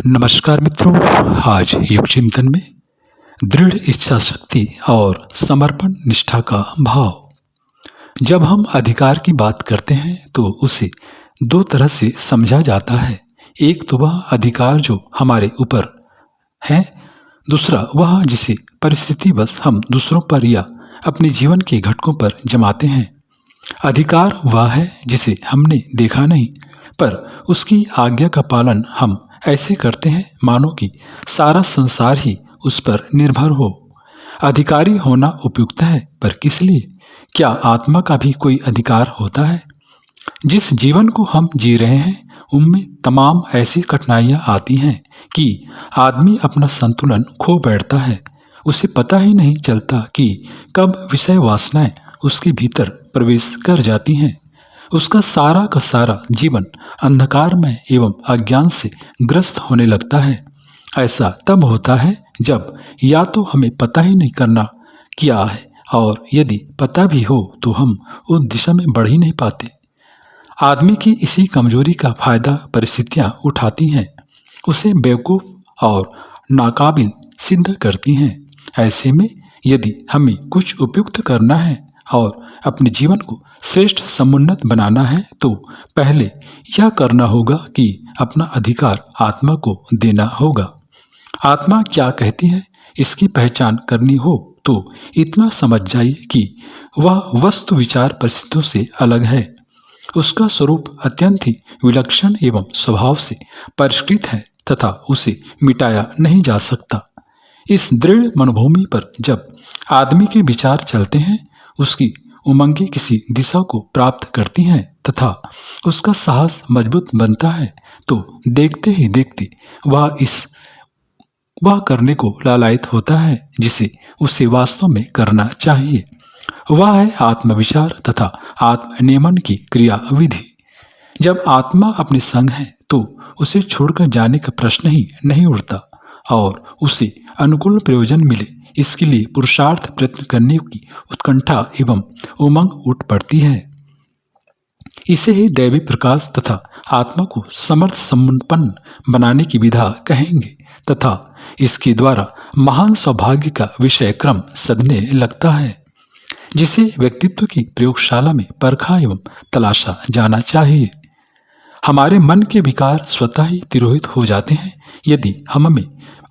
नमस्कार मित्रों। आज युग चिंतन में दृढ़ इच्छा शक्ति और समर्पण निष्ठा का भाव। जब हम अधिकार की बात करते हैं तो उसे दो तरह से समझा जाता है। एक तो वह अधिकार जो हमारे ऊपर है, दूसरा वह जिसे परिस्थितिवश हम दूसरों पर या अपने जीवन के घटकों पर जमाते हैं। अधिकार वह है जिसे हमने देखा नहीं, पर उसकी आज्ञा का पालन हम ऐसे करते हैं मानो कि सारा संसार ही उस पर निर्भर हो। अधिकारी होना उपयुक्त है, पर किस लिए? क्या आत्मा का भी कोई अधिकार होता है? जिस जीवन को हम जी रहे हैं उनमें तमाम ऐसी कठिनाइयां आती हैं कि आदमी अपना संतुलन खो बैठता है। उसे पता ही नहीं चलता कि कब विषय वासनाएं उसके भीतर प्रवेश कर जाती हैं। उसका सारा का सारा जीवन अंधकार में एवं अज्ञान से ग्रस्त होने लगता है। ऐसा तब होता है जब या तो हमें पता ही नहीं करना क्या है, और यदि पता भी हो तो हम उस दिशा में बढ़ ही नहीं पाते। आदमी की इसी कमजोरी का फायदा परिस्थितियां उठाती हैं, उसे बेवकूफ और नाकाबिल सिद्ध करती हैं। ऐसे में यदि हमें कुछ उपयुक्त करना है और अपने जीवन को श्रेष्ठ समुन्नत बनाना है तो पहले यह करना होगा कि अपना अधिकार आत्मा को देना होगा। आत्मा क्या कहती है, इसकी पहचान करनी हो तो इतना समझ जाइए कि वह वस्तु विचार परिस्थितियों से अलग है। उसका स्वरूप अत्यंत ही विलक्षण एवं स्वभाव से परिष्कृत है तथा उसे मिटाया नहीं जा सकता। इस दृढ़ मनोभूमि पर जब आदमी के विचार चलते हैं, उसकी उमंगें किसी दिशा को प्राप्त करती हैं तथा उसका साहस मजबूत बनता है, तो देखते ही देखते वह करने को लालायित होता है जिसे उसे वास्तव में करना चाहिए। वह है आत्मविचार तथा आत्मनियमन की क्रिया विधि। जब आत्मा अपने संग है तो उसे छोड़कर जाने का प्रश्न ही नहीं उठता, और उसे अनुकूल प्रयोजन मिले इसके लिए पुरुषार्थ प्रयत्न करने की उत्कंठा एवं उमंग उठ पड़ती है। इसे ही दैवी प्रकाश तथा आत्मा को समर्थ संपन्न बनाने की विधा कहेंगे तथा इसके द्वारा महान सौभाग्य का विषय क्रम सधने लगता है, जिसे व्यक्तित्व की प्रयोगशाला में परखा एवं तलाशा जाना चाहिए। हमारे मन के विकार स्वतः ही तिरोहित हो जाते हैं यदि हमें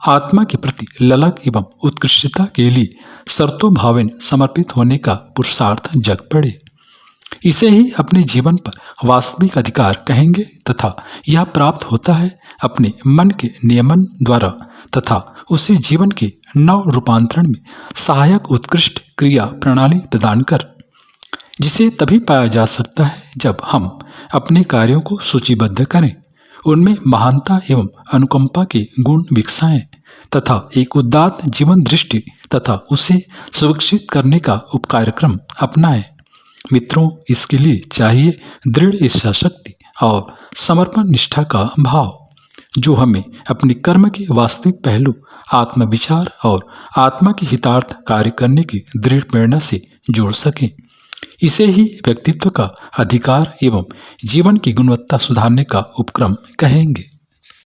आत्मा के प्रति ललक एवं उत्कृष्टता के लिए शर्तों भावेन समर्पित होने का पुरुषार्थ जग पड़े। इसे ही अपने जीवन पर वास्तविक अधिकार कहेंगे तथा यह प्राप्त होता है अपने मन के नियमन द्वारा तथा उसे जीवन के नव रूपांतरण में सहायक उत्कृष्ट क्रिया प्रणाली प्रदान कर, जिसे तभी पाया जा सकता है जब हम अपने कार्यों को सूचीबद्ध करें, उनमें महानता एवं अनुकंपा के गुण विकसाएं तथा एक उदात्त जीवन दृष्टि तथा उसे सुरक्षित करने का उपकार्यक्रम अपनाएं। मित्रों, इसके लिए चाहिए दृढ़ इच्छा शक्ति और समर्पण निष्ठा का भाव, जो हमें अपने कर्म के वास्तविक पहलू आत्मविचार और आत्मा के हितार्थ कार्य करने की दृढ़ प्रेरणा से जोड़ सकें। इसे ही व्यक्तित्व का अधिकार एवं जीवन की गुणवत्ता सुधारने का उपक्रम कहेंगे।